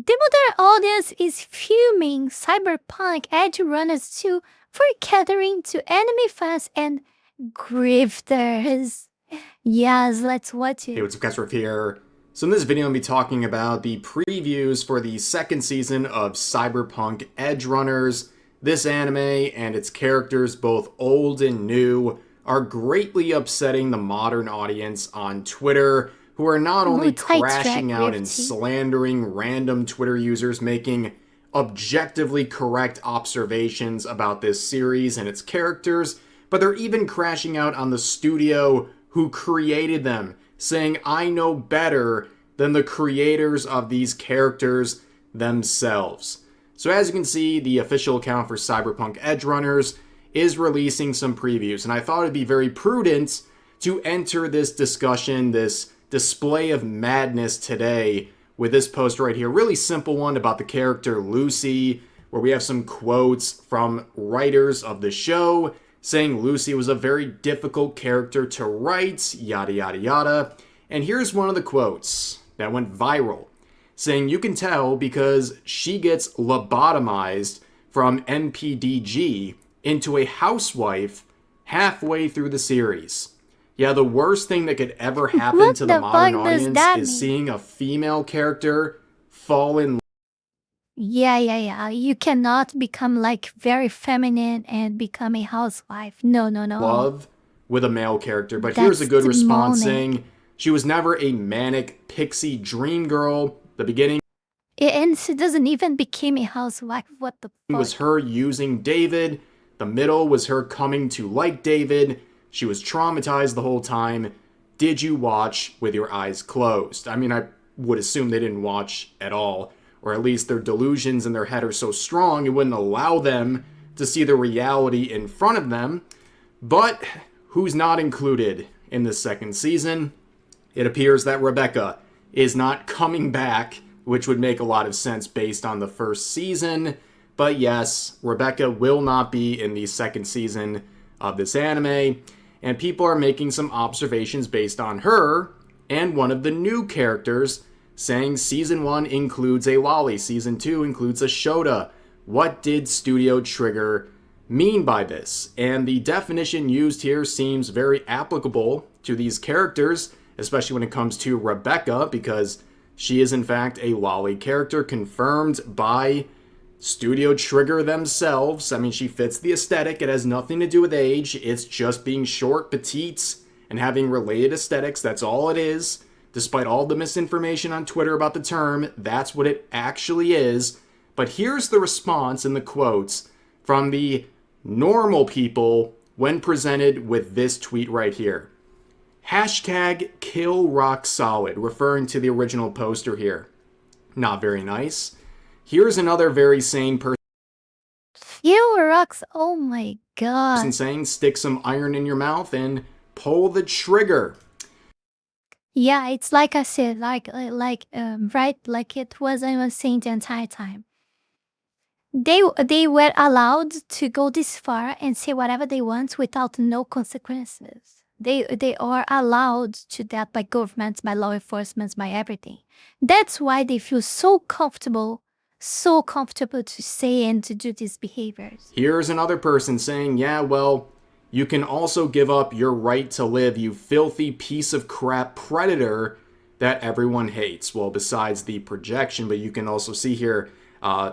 The modern audience is fuming Cyberpunk Edgerunners 2 for catering to anime fans and grifters. Yes, let's watch it. Hey, what's up, Catering here. So in this video, I'm going to be talking about the previews for the second season of Cyberpunk Edgerunners. This anime and its characters, both old and new, are greatly upsetting the modern audience on Twitter, who are not only crashing out and slandering random Twitter users making objectively correct observations about this series and its characters, but they're even crashing out on the studio who created them, saying, I know better than the creators of these characters themselves. So as you can see, the official account for Cyberpunk Edgerunners is releasing some previews, and I thought it'd be very prudent to enter this discussion, this display of madness today with this post right here. Really simple one about the character Lucy, where we have some quotes from writers of the show saying Lucy was a very difficult character to write, yada yada yada. And here's one of the quotes that went viral, saying you can tell because she gets lobotomized from MPDG into a housewife halfway through the series. Yeah, the worst thing that could ever happen to the modern audience is seeing a female character fall in love. Yeah. You cannot become like very feminine and become a housewife. No. Love with a male character. But here's a good response saying she was never a manic pixie dream girl. The beginning and she doesn't even become a housewife. What the fuck? Was her using David. The middle was her coming to like David. She was traumatized the whole time. Did you watch with your eyes closed? I mean, I would assume they didn't watch at all. Or at least their delusions in their head are so strong it wouldn't allow them to see the reality in front of them. But who's not included in the second season? It appears that Rebecca is not coming back, which would make a lot of sense based on the first season. But yes, Rebecca will not be in the second season of this anime. And people are making some observations based on her and one of the new characters, saying Season 1 includes a lolly, Season 2 includes a shota. What did Studio Trigger mean by this? And the definition used here seems very applicable to these characters, especially when it comes to Rebecca, because she is in fact a lolly character confirmed by Studio Trigger themselves. I mean, she fits the aesthetic. It has nothing to do with age. It's just being short, petite, and having related aesthetics. That's all it is. Despite all the misinformation on Twitter about the term, that's what it actually is. But here's the response in the quotes from the normal people when presented with this tweet right here. Hashtag kill rock solid, referring to the original poster here. Not very nice. Here's another very sane person. Kill rocks, oh my god. Saying stick some iron in your mouth and pull the trigger. Yeah, it's like I said, right, like it was I was saying the entire time. They were allowed to go this far and say whatever they want without no consequences. They are allowed to that by governments, by law enforcement, by everything. That's why they feel so comfortable to say and to do these behaviors. Here's another person saying, yeah, well, you can also give up your right to live, you filthy piece of crap predator that everyone hates. Well, besides the projection, but you can also see here,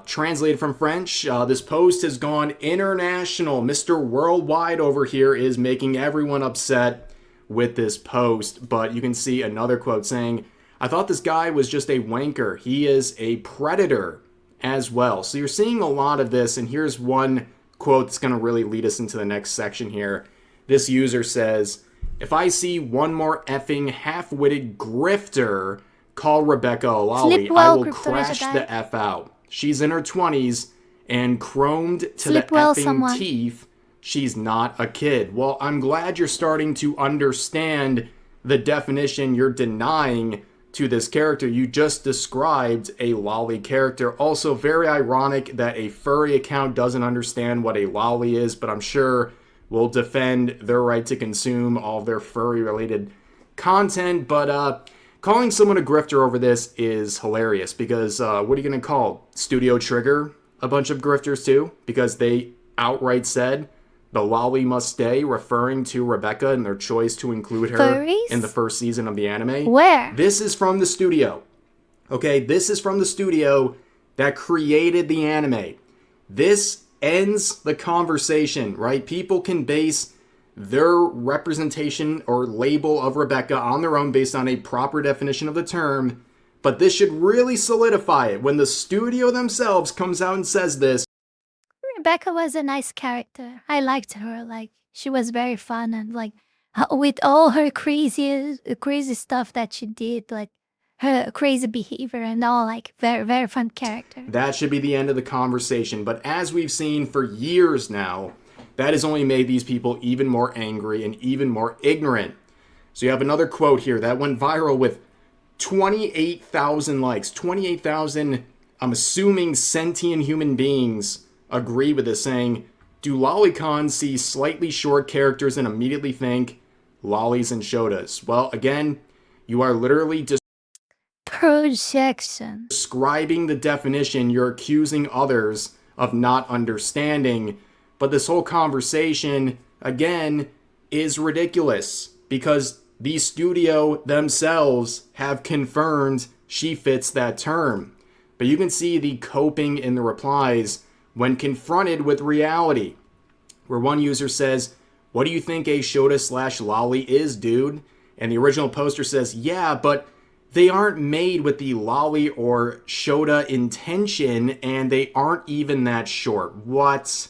translated from French, this post has gone international. Mr. Worldwide over here is making everyone upset with this post. But you can see another quote saying, I thought this guy was just a wanker. He is a predator as well. So you're seeing a lot of this, and here's one quote that's going to really lead us into the next section here. This user says, if I see one more effing half-witted grifter call Rebecca a lolly, I will crash the F out. She's in her 20s and chromed to the effing teeth. She's not a kid. Well, I'm glad you're starting to understand the definition you're denying to this character. You just described a lolly character. Also very ironic that a furry account doesn't understand what a lolly is, but I'm sure will defend their right to consume all their furry related content. But Calling someone a grifter over this is hilarious because what are you going to call Studio Trigger a bunch of grifters too? Because they outright said the lolly must stay, referring to Rebecca and their choice to include her Furries? in the first season of the anime. Where? This is from the studio. Okay, this is from the studio that created the anime. This ends the conversation, right? People can base their representation or label of Rebecca on their own based on a proper definition of the term, but this should really solidify it when the studio themselves comes out and says this. Rebecca was a nice character. I liked her. Like, she was very fun and like with all her crazy stuff that she did, like her crazy behavior and all, like very, very fun character. That should be the end of the conversation, but as we've seen for years now, that has only made these people even more angry and even more ignorant. So you have another quote here that went viral with 28,000 likes. 28,000, I'm assuming, sentient human beings agree with this, saying, do lolicons see slightly short characters and immediately think lollies and shotas? Well, again, you are literally just projection. Describing the definition. You're accusing others of not understanding. But this whole conversation, again, is ridiculous because the studio themselves have confirmed she fits that term. But you can see the coping in the replies when confronted with reality, where one user says, what do you think a shota/lolly is, dude? And the original poster says, yeah, but they aren't made with the lolly or shota intention, and they aren't even that short. What?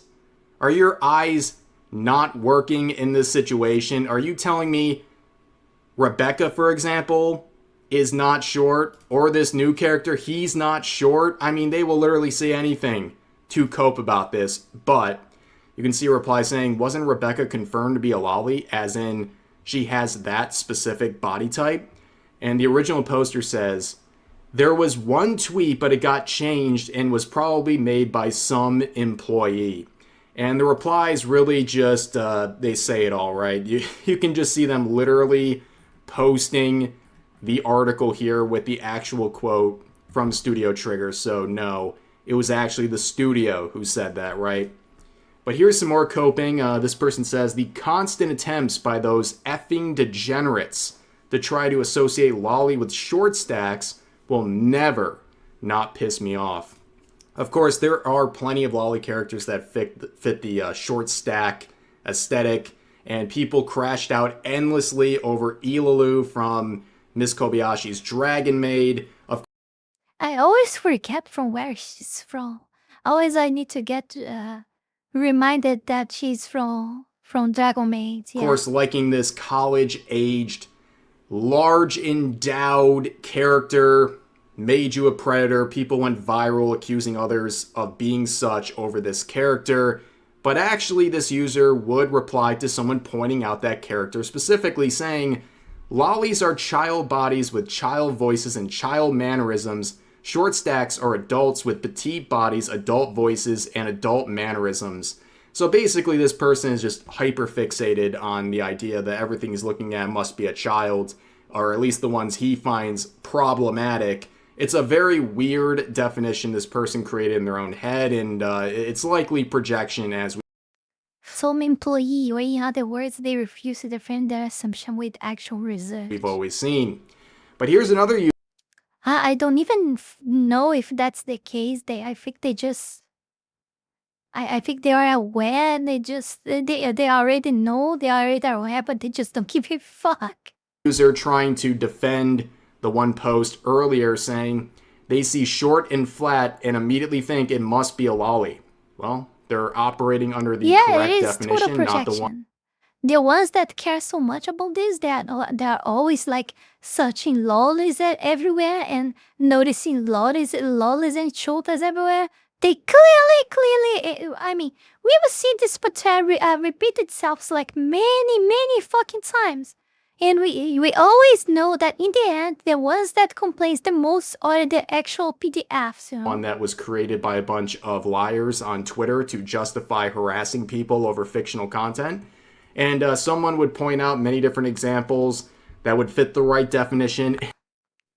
Are your eyes not working in this situation? Are you telling me Rebecca, for example, is not short? Or this new character, he's not short? I mean, they will literally say anything to cope about this. But you can see a reply saying, wasn't Rebecca confirmed to be a lolly? As in, she has that specific body type? And the original poster says, there was one tweet, but it got changed and was probably made by some employee. And the replies really just, they say it all, right? You can just see them literally posting the article here with the actual quote from Studio Trigger. So no, it was actually the studio who said that, right? But here's some more coping. This person says, the constant attempts by those effing degenerates to try to associate lolly with short stacks will never not piss me off. Of course, there are plenty of lolly characters that fit the short stack aesthetic, and people crashed out endlessly over Ilalu from Miss Kobayashi's Dragon Maid. I always forget from where she's from. Always I need to get reminded that she's from Dragon Maid. Of course, liking this college-aged, large endowed character made you a predator. People went viral accusing others of being such over this character. But actually, this user would reply to someone pointing out that character specifically, saying, lollies are child bodies with child voices and child mannerisms. Short stacks are adults with petite bodies, adult voices, and adult mannerisms. So basically, this person is just hyper-fixated on the idea that everything he's looking at must be a child, or at least the ones he finds problematic. It's a very weird definition this person created in their own head, and it's likely projection as some employee, or in other words, they refuse to defend their assumption with actual research. We've always seen. But here's another user. I don't even know if that's the case. I think they just... I think they are aware, and they already know, they already are aware, but they just don't give a fuck. User trying to defend the one post earlier saying they see short and flat and immediately think it must be a lolly. Well, they're operating under the correct definition, not the one. The ones that care so much about this, they are always like searching lollies everywhere and noticing lollies and shotas everywhere. They clearly, I mean, we have seen this pattern repeat itself like many fucking times. And we always know that in the end, the ones that complains the most are the actual PDFs. You know? One that was created by a bunch of liars on Twitter to justify harassing people over fictional content. And someone would point out many different examples that would fit the right definition.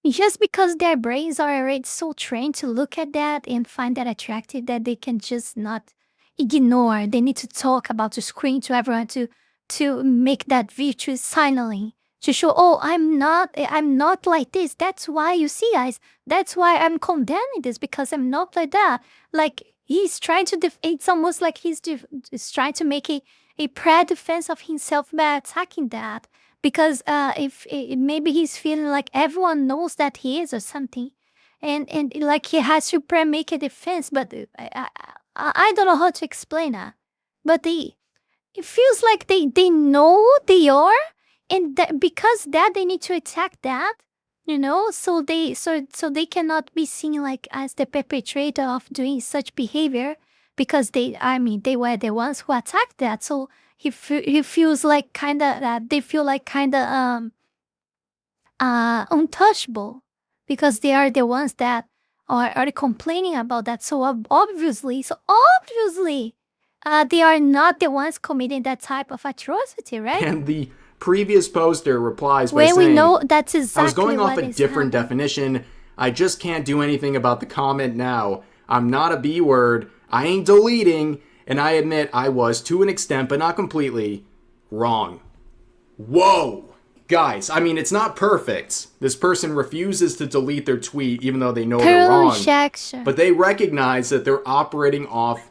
Just because their brains are already so trained to look at that and find that attractive that they can just not ignore. They need to talk about the screen to everyone to make that virtuous signaling to show, oh, I'm not like this. That's why you see, guys. That's why I'm condemning this because I'm not like that. Like he's trying to it's almost like he's trying to make a pre-defense of himself by attacking that because if maybe he's feeling like everyone knows that he is or something, and like he has to make a defense, but I don't know how to explain that, but it feels like they know they are, and that because that they need to attack that, so they cannot be seen like as the perpetrator of doing such behavior because they were the ones who attacked that. So he feels like kind of that they feel like kind of untouchable because they are the ones that are complaining about that. So obviously, they are not the ones committing that type of atrocity, right? And the previous poster replies by When we saying, know that's I was going exactly off what a is different happening. definition. I just can't do anything about the comment now. I'm not a B word. I ain't deleting. And I admit I was, to an extent, but not completely, wrong. Whoa! Guys, I mean, it's not perfect. This person refuses to delete their tweet even though they know they're wrong. Projection. But they recognize that they're operating off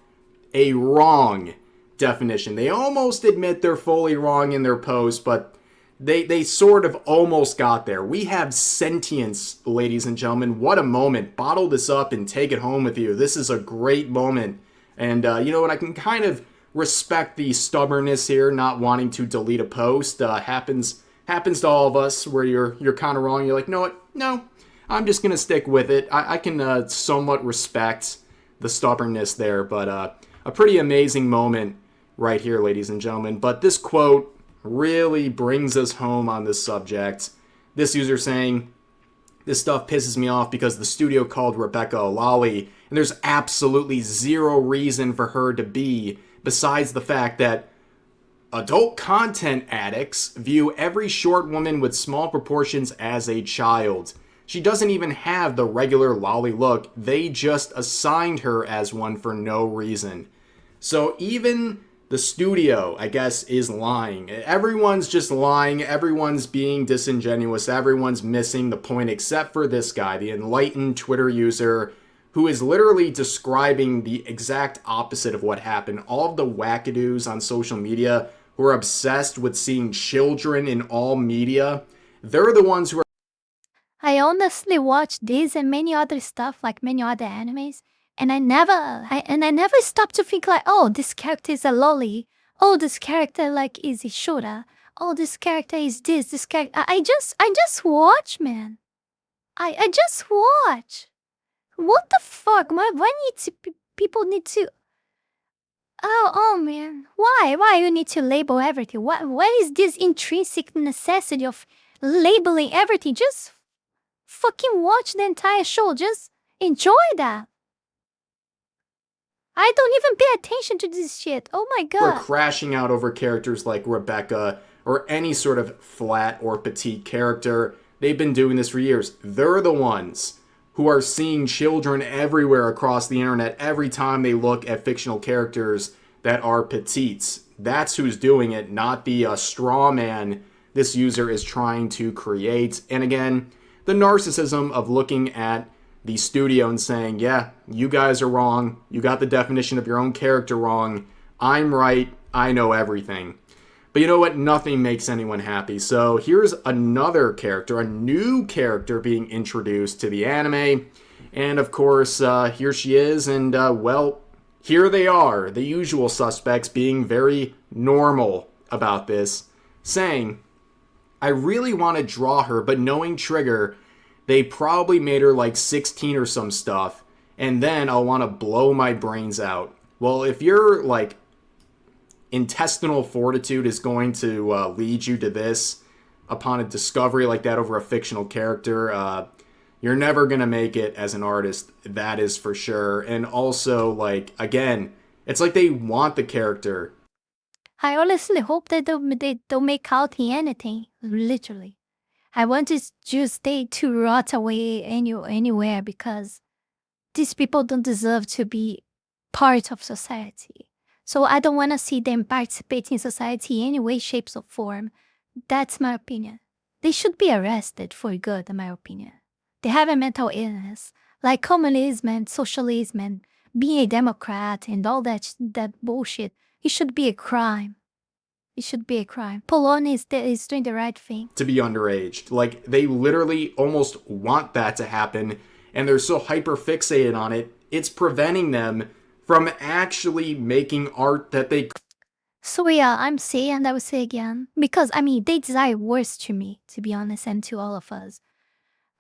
a wrong definition. They almost admit they're fully wrong in their post, but they sort of almost got there. We have sentience, ladies and gentlemen. What a moment. Bottle this up and take it home with you. This is a great moment. And you know what? I can kind of respect the stubbornness here, not wanting to delete a post. Happens to all of us where you're kind of wrong. You're like, you know what? No, I'm just going to stick with it. I can somewhat respect the stubbornness there, but a pretty amazing moment right here, ladies and gentlemen. But this quote really brings us home on this subject. This user saying, this stuff pisses me off because the studio called Rebecca a lolly, and there's absolutely zero reason for her to be, besides the fact that adult content addicts view every short woman with small proportions as a child. She doesn't even have the regular lolly look, they just assigned her as one for no reason. So even the studio, I guess, is lying. Everyone's just lying. Everyone's being disingenuous. Everyone's missing the point except for this guy, the enlightened Twitter user, who is literally describing the exact opposite of what happened. All of the wackadoos on social media who are obsessed with seeing children in all media, they're the ones who are... I honestly watched this and many other stuff, like many other animes, and I never stopped to think like, oh, this character is a lolly. Oh, this character like is a shura. Oh, this character is this character. I just watch, man. I just watch. What the fuck? Why people need to? Oh man, why you need to label everything? What is this intrinsic necessity of labeling everything? Just fucking watch the entire show. Just enjoy that. I don't even pay attention to this shit. Oh my We're god. crashing out over characters like Rebecca or any sort of flat or petite character. They've been doing this for years. They're the ones who are seeing children everywhere across the internet every time they look at fictional characters that are petites. That's who's doing it, not the straw man this user is trying to create. And again, the narcissism of looking at the studio and saying, yeah, you guys are wrong. You got the definition of your own character wrong. I'm right. I know everything. But you know what? Nothing makes anyone happy. So here's another character, a new character being introduced to the anime. And of course, here she is. And well, here they are, the usual suspects being very normal about this, saying, I really want to draw her, but knowing Trigger, they probably made her like 16 or some stuff, and then I'll want to blow my brains out. Well, if your like intestinal fortitude is going to lead you to this upon a discovery like that over a fictional character, you're never going to make it as an artist, that is for sure. And also, like, again, it's like they want the character. I honestly hope they don't make out in anything. Literally. I want to just stay to rot away anywhere because these people don't deserve to be part of society. So I don't want to see them participate in society in any way, shape, or form. That's my opinion. They should be arrested for good, in my opinion. They have a mental illness, like communism and socialism and being a Democrat and all that bullshit. It should be a crime. It should be a crime. Polon is doing the right thing. To be underage. Like, they literally almost want that to happen, and they're so hyper fixated on it, it's preventing them from actually making art that they... So yeah, I'm saying, and I will say again, because I mean, they desire worse to me, to be honest, and to all of us.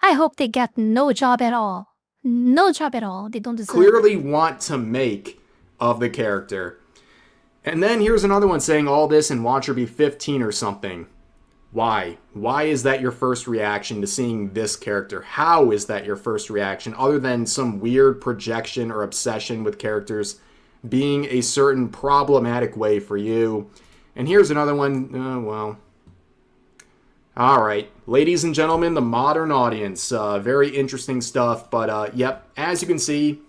I hope they get no job at all. No job at all. They don't deserve clearly it. Want to make of the character. And then here's another one saying all this and watch her be 15 or something. Why? Why is that your first reaction to seeing this character? How is that your first reaction, other than some weird projection or obsession with characters being a certain problematic way for you? And here's another one. Well... Alright, ladies and gentlemen, the modern audience. Very interesting stuff, but yep, as you can see,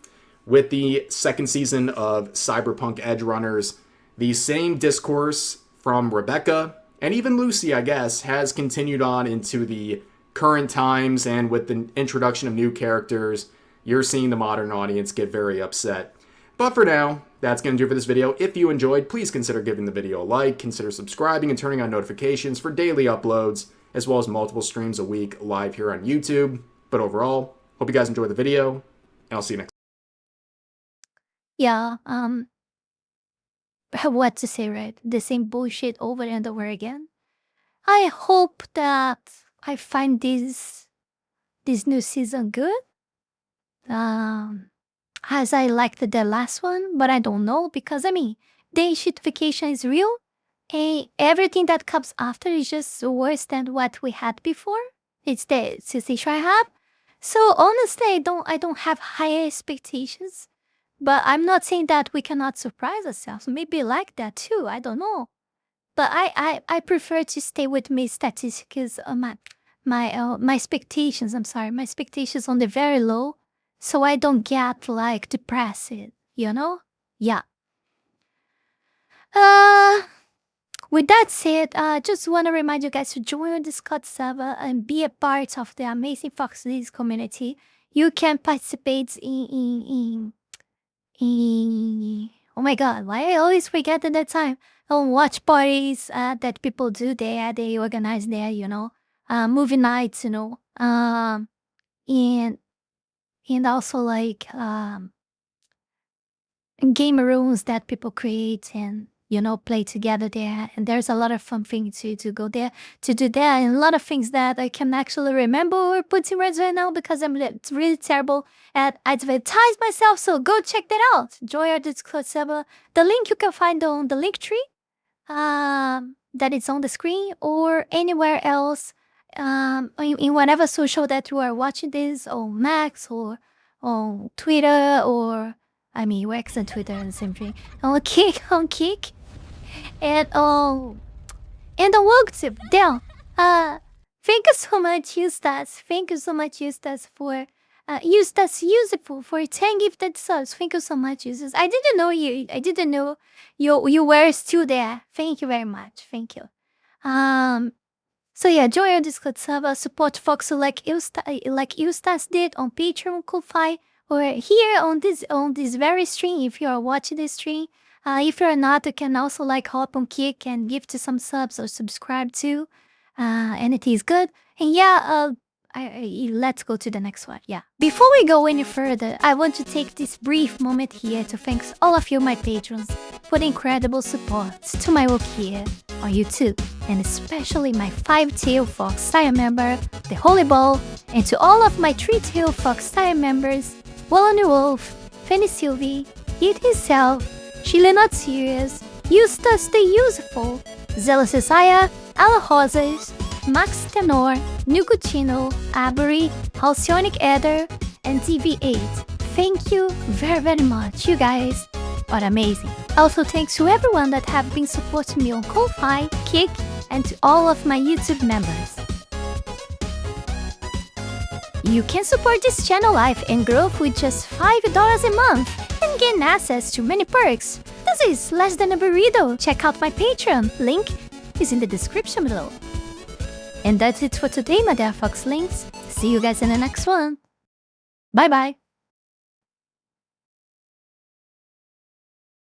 with the second season of Cyberpunk Edgerunners, the same discourse from Rebecca, and even Lucy, I guess, has continued on into the current times, and with the introduction of new characters, you're seeing the modern audience get very upset. But for now, that's going to do it for this video. If you enjoyed, please consider giving the video a like, consider subscribing and turning on notifications for daily uploads, as well as multiple streams a week live here on YouTube. But overall, hope you guys enjoyed the video, and I'll see you next time. Yeah, what to say, right? The same bullshit over and over again. I hope that I find this new season good. As I liked the last one, but I don't know because I mean, the shitification is real. And everything that comes after is just worse than what we had before. It's the sensation I have. So honestly, I don't have high expectations. But I'm not saying that we cannot surprise ourselves. Maybe like that too. I don't know. But I prefer to stay with my statistics, my expectations. I'm sorry, my expectations on the very low, so I don't get like depressed. You know? Yeah. With that said, just want to remind you guys to join our Discord server and be a part of the amazing Fox Leagues community. You can participate in oh my god, why I always forget at that time? Watch parties that people do there, they organize there, you know. Movie nights, you know. And also like game rooms that people create and you know, play together there. And there's a lot of fun things to go there, to do there. And a lot of things that I can actually remember or put in words right now because I'm really terrible at advertise myself. So go check that out. Join our Discord server. The link you can find on the link tree that is on the screen or anywhere else in whatever social that you are watching this, on Max or on Twitter or... I mean, Wax and Twitter and the same thing. On Kick. And on Wogtip. Damn. Thank you so much, Eustace. Thank you so much, Eustace, for Eustace Useful for 10 gifted subs. Thank you so much, Eustace. I didn't know you. I didn't know you were still there. Thank you very much. Thank you. So yeah, join our Discord server. Support Fox like Eustace did on Patreon, Ko-Fi, or here on this very stream. If you are watching this stream. If you're not, you can also like hop on Kick and give to some subs or subscribe too. And it is good. And yeah, let's go to the next one. Yeah. Before we go any further, I want to take this brief moment here to thank all of you, my patrons, for the incredible support to my work here on YouTube, and especially my 5-tail Fox Style member, the Holy Ball, and to all of my 3-tail Fox Style members, Wallony Wolf, Fanny Sylvie, Eat Himself, Chile Not Serious, Eustace the Useful, Zealous Isaiah, Ala Rosas, Max Tenor, Nugutino, Avery, Halcyonic Eder, and TV8. Thank you very, very much. You guys are amazing. Also, thanks to everyone that have been supporting me on Ko-Fi, Kick, and to all of my YouTube members. You can support this channel life and growth with just $5 a month and gain access to many perks. This is less than a burrito. Check out my Patreon. Link is in the description below. And that's it for today, my dear Foxlings. See you guys in the next one. Bye bye.